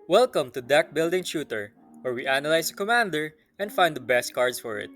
Welcome to Deckbuilding Tutor, where we analyze a commander and find the best cards for it.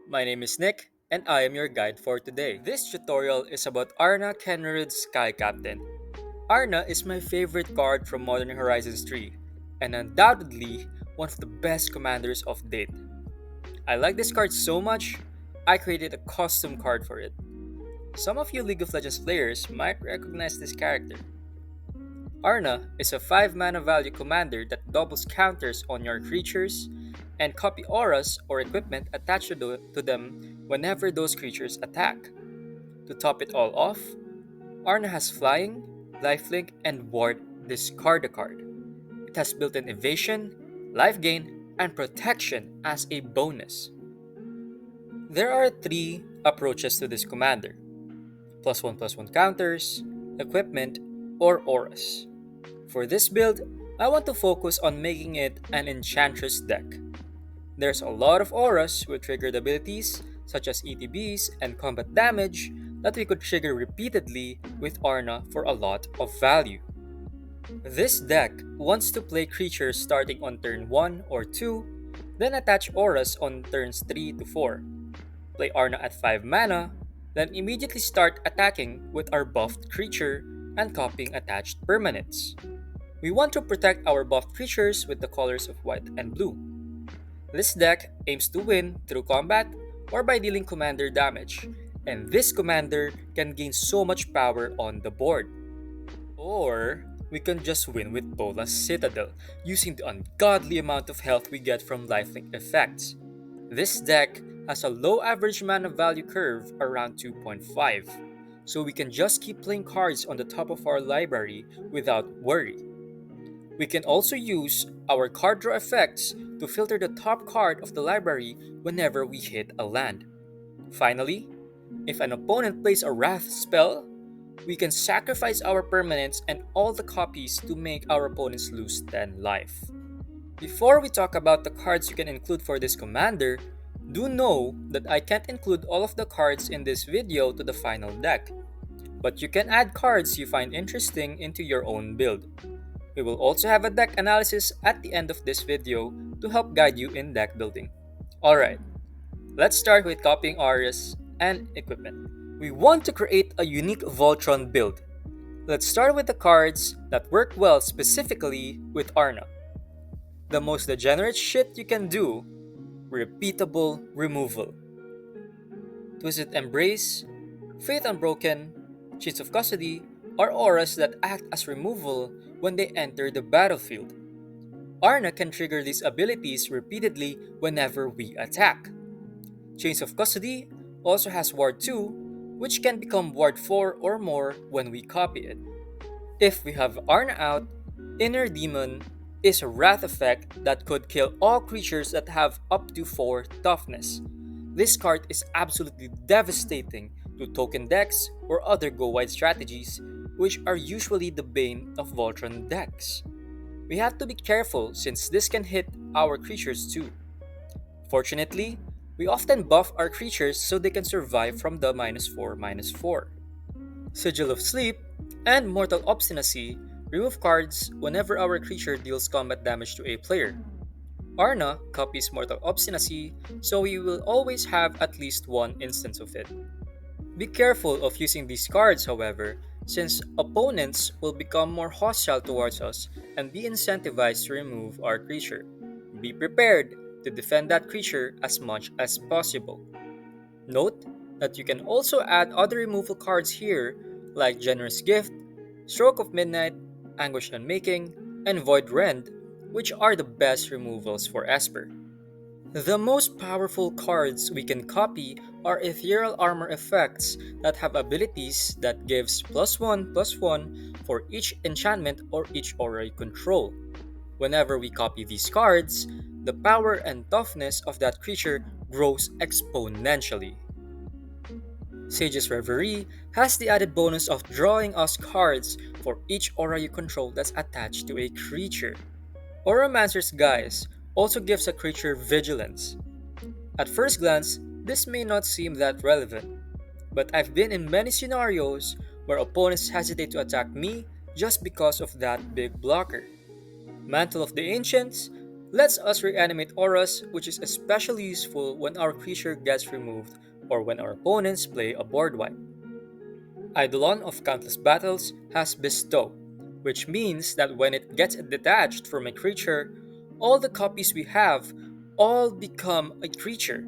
My name is Nick, and I am your guide for today. This tutorial is about Arna Kennerud's Skycaptain. Arna is my favorite card from Modern Horizons 3, and undoubtedly one of the best commanders of date. I like this card so much, I created a custom card for it. Some of you League of Legends players might recognize this character. Arna is a 5 mana value commander that doubles counters on your creatures and copy auras or equipment attached to them whenever those creatures attack. To top it all off, Arna has flying, lifelink, and ward. Discard a card. It has built-in evasion, life gain, and protection as a bonus. There are three approaches to this commander: +1/+1 counters, equipment, or auras. For this build, I want to focus on making it an Enchantress deck. There's a lot of auras with triggered abilities such as ETBs and combat damage that we could trigger repeatedly with Arna for a lot of value. This deck wants to play creatures starting on turn 1 or 2, then attach auras on turns 3 to 4. Play Arna at 5 mana, then immediately start attacking with our buffed creature and copying attached permanents. We want to protect our buffed creatures with the colors of white and blue. This deck aims to win through combat or by dealing commander damage, and this commander can gain so much power on the board. Or we can just win with Bola's Citadel, using the ungodly amount of health we get from lifelink effects. This deck has a low average mana value curve around 2.5, so we can just keep playing cards on the top of our library without worry. We can also use our card draw effects to filter the top card of the library whenever we hit a land. Finally, if an opponent plays a Wrath spell, we can sacrifice our permanents and all the copies to make our opponents lose 10 life. Before we talk about the cards you can include for this commander, do know that I can't include all of the cards in this video to the final deck, but you can add cards you find interesting into your own build. We will also have a deck analysis at the end of this video to help guide you in deck building. Alright, let's start with copying auras and equipment. We want to create a unique Voltron build. Let's start with the cards that work well specifically with Arna. The most degenerate shit you can do: repeatable removal. Twisted Embrace, Faith Unbroken, Chains of Custody are auras that act as removal when they enter the battlefield. Arna can trigger these abilities repeatedly whenever we attack. Chains of Custody also has Ward 2, which can become Ward 4 or more when we copy it. If we have Arna out, Inner Demon is a wrath effect that could kill all creatures that have up to 4 toughness. This card is absolutely devastating to token decks or other go-wide strategies, which are usually the bane of Voltron decks. We have to be careful since this can hit our creatures too. Fortunately, we often buff our creatures so they can survive from the -4/-4. Sigil of Sleep and Mortal Obstinacy remove cards whenever our creature deals combat damage to a player. Arna copies Mortal Obstinacy, so we will always have at least one instance of it. Be careful of using these cards, however, since opponents will become more hostile towards us and be incentivized to remove our creature. Be prepared to defend that creature as much as possible. Note that you can also add other removal cards here like Generous Gift, Stroke of Midnight, Anguish Unmaking, and Void Rend, which are the best removals for Esper. The most powerful cards we can copy are ethereal armor effects that have abilities that gives +1/+1 for each enchantment or each aura you control. Whenever we copy these cards, the power and toughness of that creature grows exponentially. Sage's Reverie has the added bonus of drawing us cards for each aura you control that's attached to a creature. Auramancer's Guise also gives a creature vigilance. At first glance, this may not seem that relevant, but I've been in many scenarios where opponents hesitate to attack me just because of that big blocker. Mantle of the Ancients lets us reanimate auras, which is especially useful when our creature gets removed or when our opponents play a board wipe. Eidolon of Countless Battles has Bestow, which means that when it gets detached from a creature, all the copies we have all become a creature.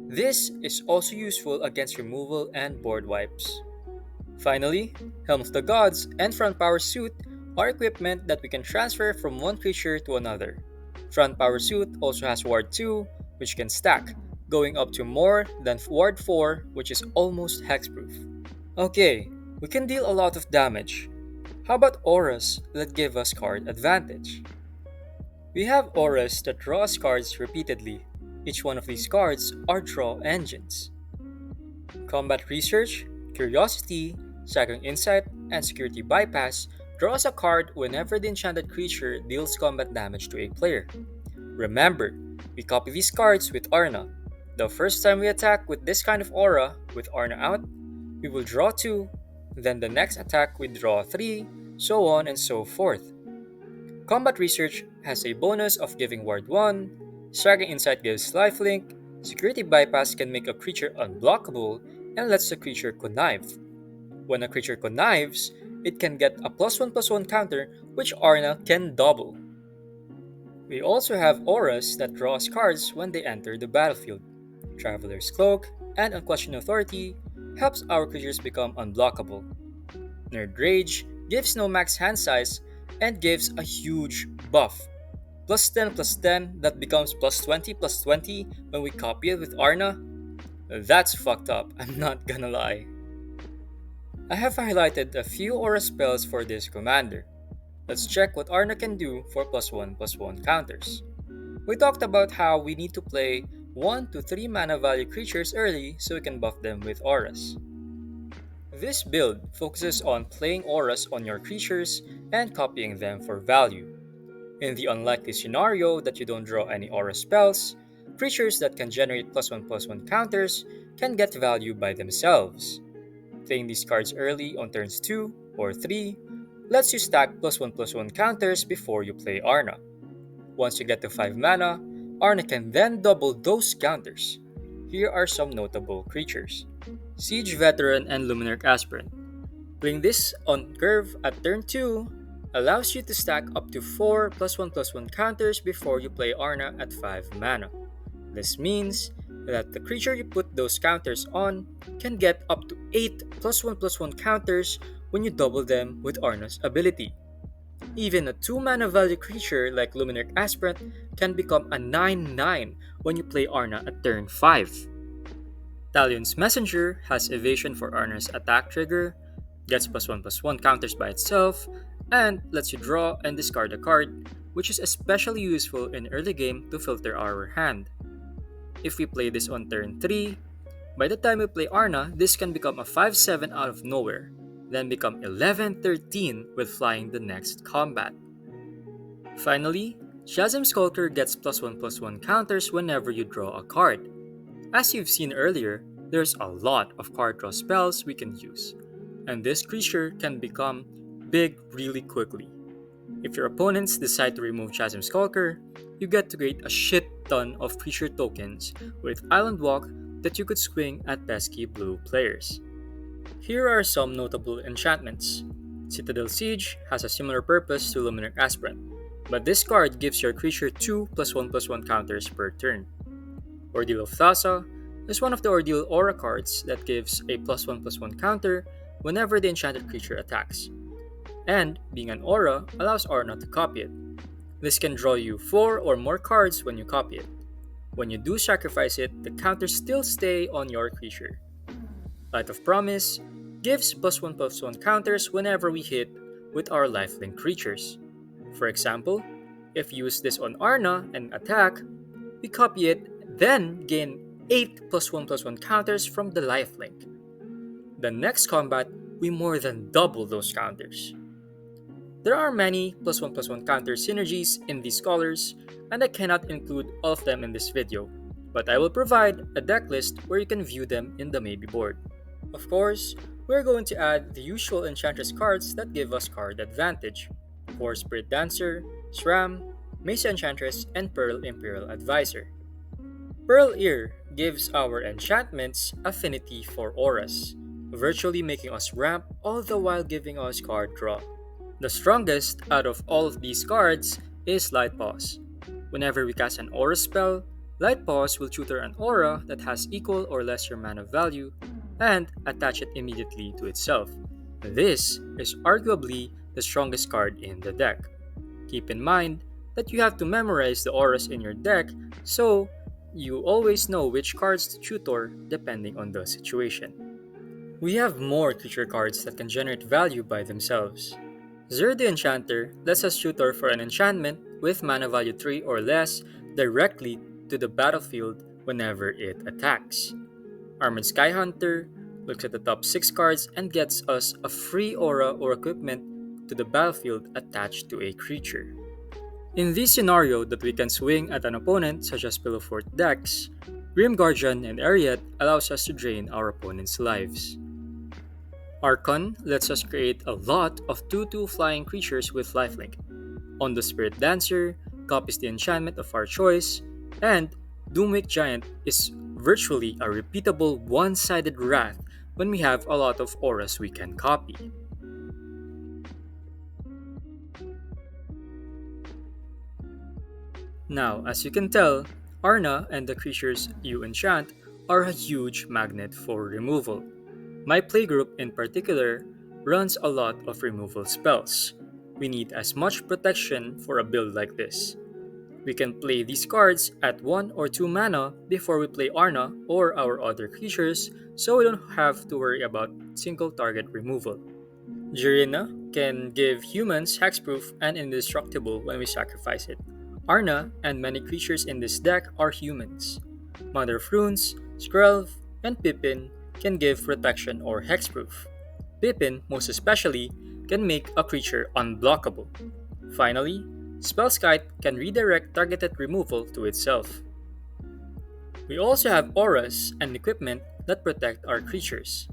This is also useful against removal and board wipes. Finally, Helm of the Gods and Front Power Suit are equipment that we can transfer from one creature to another. Front Power Suit also has Ward 2, which can stack, going up to more than Ward 4, which is almost hexproof. Okay, we can deal a lot of damage. How about auras that give us card advantage? We have auras that draw us cards repeatedly. Each one of these cards are draw engines. Combat Research, Curiosity, Staggering Insight, and Security Bypass draws a card whenever the enchanted creature deals combat damage to a player. Remember, we copy these cards with Arna. The first time we attack with this kind of aura, with Arna out, we will draw 2, then the next attack we draw 3, so on and so forth. Combat Research has a bonus of giving Ward 1, Striking Insight gives Lifelink, Security Bypass can make a creature unblockable, and lets the creature connive. When a creature connives, it can get a +1/+1 counter which Arna can double. We also have auras that draw us cards when they enter the battlefield. Traveler's Cloak and Unquestioned Authority helps our creatures become unblockable. Nerd Rage gives no max hand size and gives a huge buff. +10/+10 that becomes +20/+20 when we copy it with Arna? That's fucked up, I'm not gonna lie. I have highlighted a few aura spells for this commander. Let's check what Arna can do for +1/+1 counters. We talked about how we need to play 1 to 3 mana value creatures early so we can buff them with auras. This build focuses on playing auras on your creatures and copying them for value. In the unlikely scenario that you don't draw any aura spells, creatures that can generate +1/+1 counters can get value by themselves. Playing these cards early on turns 2 or 3 lets you stack +1/+1 counters before you play Arna. Once you get to 5 mana, Arna can then double those counters. Here are some notable creatures. Siege Veteran and Luminarch Aspirant. Playing this on curve at turn 2 allows you to stack up to 4 +1/+1 counters before you play Arna at 5 mana. This means that the creature you put those counters on can get up to 8 +1/+1 counters when you double them with Arna's ability. Even a 2 mana value creature like Luminarch Aspirant can become a 9/9 when you play Arna at turn 5. Talion's Messenger has evasion for Arna's attack trigger, gets +1/+1 counters by itself, and lets you draw and discard a card, which is especially useful in early game to filter our hand. If we play this on turn 3, by the time we play Arna, this can become a 5/7 out of nowhere, then become 11/13 with flying the next combat. Finally, Chasm Skulker gets +1/+1 counters whenever you draw a card. As you've seen earlier, there's a lot of card draw spells we can use, and this creature can become big really quickly. If your opponents decide to remove Chasm Skulker, you get to create a shit ton of creature tokens with Island Walk that you could swing at pesky blue players. Here are some notable enchantments. Citadel Siege has a similar purpose to Luminarch Aspirant, but this card gives your creature 2 +1/+1 counters per turn. Ordeal of Thassa is one of the Ordeal Aura cards that gives a +1/+1 counter whenever the enchanted creature attacks. And, being an aura, allows Arna to copy it. This can draw you 4 or more cards when you copy it. When you do sacrifice it, the counters still stay on your creature. Light of Promise gives +1/+1 counters whenever we hit with our lifelink creatures. For example, if you use this on Arna and attack, we copy it, then gain 8 +1/+1 counters from the lifelink. The next combat, we more than double those counters. There are many +1/+1 counter synergies in these colors, and I cannot include all of them in this video, but I will provide a deck list where you can view them in the maybe board. Of course, we're going to add the usual Enchantress cards that give us card advantage. for Spirit Dancer, SRAM, Mesa Enchantress, and Pearl Imperial Advisor. Pearl Ear gives our enchantments affinity for auras, virtually making us ramp all the while giving us card draw. The strongest out of all of these cards is Light Pause. Whenever we cast an aura spell, Light Pause will tutor an aura that has equal or lesser mana value and attach it immediately to itself. This is arguably the strongest card in the deck. Keep in mind that you have to memorize the auras in your deck so you always know which cards to tutor depending on the situation. We have more creature cards that can generate value by themselves. Zero the Enchanter lets us tutor for an enchantment with mana value 3 or less directly to the battlefield whenever it attacks. Armored Sky Hunter looks at the top 6 cards and gets us a free aura or equipment to the battlefield attached to a creature. In this scenario that we can swing at an opponent such as Pillowfort decks, Grim Guardian and Ariat allows us to drain our opponent's lives. Archon lets us create a lot of 2/2 flying creatures with lifelink. On the Spirit Dancer copies the enchantment of our choice, and Doomwake Giant is virtually a repeatable one-sided wrath when we have a lot of auras we can copy. Now, as you can tell, Arna and the creatures you enchant are a huge magnet for removal. My playgroup in particular runs a lot of removal spells. We need as much protection for a build like this. We can play these cards at 1 or 2 mana before we play Arna or our other creatures, so we don't have to worry about single target removal. Jirina can give humans hexproof and indestructible when we sacrifice it. Arna and many creatures in this deck are humans. Mother of Runes, Skrelv, and Pippin can give protection or hexproof. Pippin, most especially, can make a creature unblockable. Finally, Spellskite can redirect targeted removal to itself. We also have auras and equipment that protect our creatures.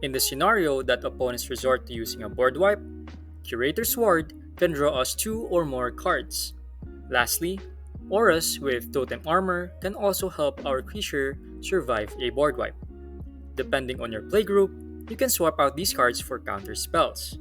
In the scenario that opponents resort to using a board wipe, Curator's Ward can draw us 2 or more cards. Lastly, auras with totem armor can also help our creature survive a board wipe. Depending on your playgroup, you can swap out these cards for counter spells.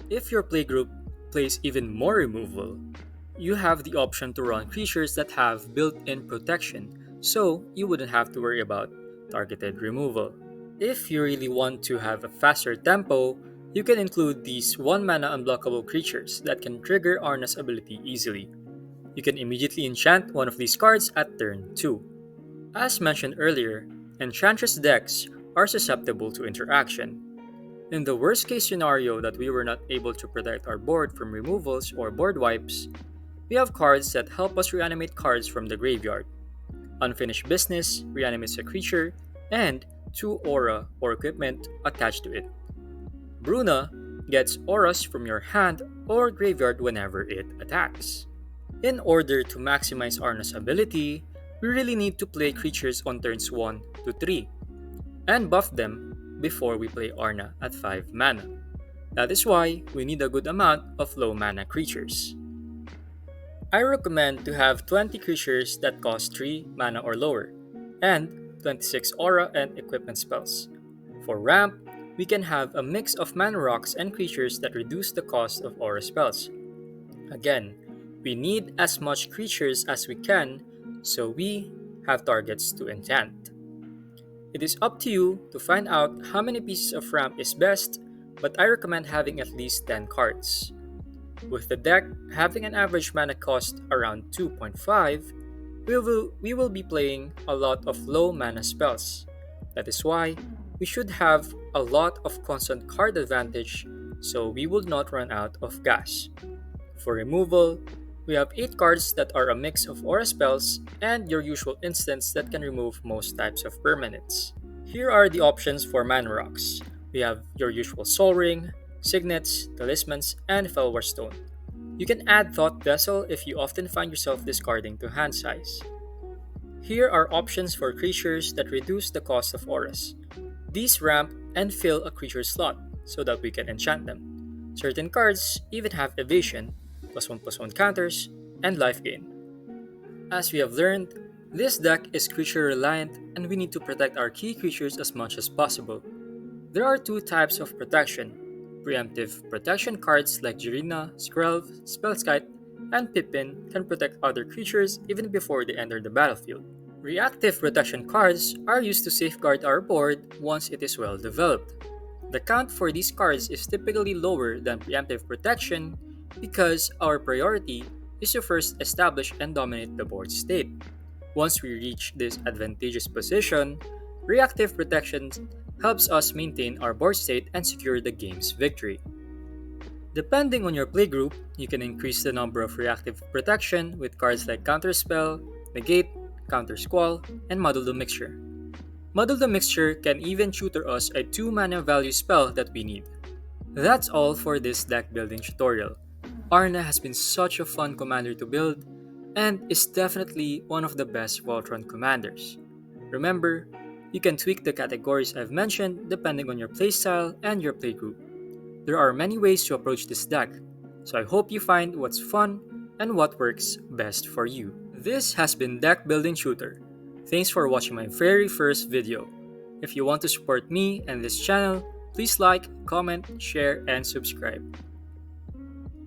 If your playgroup plays even more removal, you have the option to run creatures that have built-in protection, so you wouldn't have to worry about targeted removal. If you really want to have a faster tempo, you can include these 1-mana unblockable creatures that can trigger Arna's ability easily. You can immediately enchant one of these cards at turn 2. As mentioned earlier, Enchantress decks are susceptible to interaction. In the worst case scenario that we were not able to protect our board from removals or board wipes, we have cards that help us reanimate cards from the graveyard. Unfinished Business reanimates a creature, and 2 aura or equipment attached to it. Bruna gets auras from your hand or graveyard whenever it attacks. In order to maximize Arna's ability, we really need to play creatures on turns 1 to 3 and buff them before we play Arna at 5 mana. That is why we need a good amount of low mana creatures. I recommend to have 20 creatures that cost 3 mana or lower, and 26 aura and equipment spells. For ramp, we can have a mix of mana rocks and creatures that reduce the cost of aura spells. Again, we need as much creatures as we can so we have targets to enchant. It is up to you to find out how many pieces of ramp is best, but I recommend having at least 10 cards. With the deck having an average mana cost around 2.5, we will be playing a lot of low mana spells. That is why we should have a lot of constant card advantage so we will not run out of gas. For removal, we have 8 cards that are a mix of aura spells and your usual instants that can remove most types of permanents. Here are the options for mana rocks. We have your usual Soul Ring, Signets, Talismans, and Felwar Stone. You can add Thought Vessel if you often find yourself discarding to hand size. Here are options for creatures that reduce the cost of auras. These ramp and fill a creature slot so that we can enchant them. Certain cards even have evasion, +1/+1 counters, and life gain. As we have learned, this deck is creature reliant and we need to protect our key creatures as much as possible. There are two types of protection. Preemptive protection cards like Jirina, Skrelv, Spellskite, and Pippin can protect other creatures even before they enter the battlefield. Reactive protection cards are used to safeguard our board once it is well developed. The count for these cards is typically lower than preemptive protection because our priority is to first establish and dominate the board state. Once we reach this advantageous position, reactive protection helps us maintain our board state and secure the game's victory. Depending on your playgroup, you can increase the number of reactive protection with cards like Counterspell, Negate, Counter Squall, and Muddle the Mixture. Muddle the Mixture can even tutor us a 2 mana value spell that we need. That's all for this deck building tutorial. Arna has been such a fun commander to build, and is definitely one of the best Voltron commanders. Remember, you can tweak the categories I've mentioned depending on your playstyle and your playgroup. There are many ways to approach this deck, so I hope you find what's fun and what works best for you. This has been Deckbuilding Tutor. Thanks for watching my very first video. If you want to support me and this channel, please like, comment, share, and subscribe.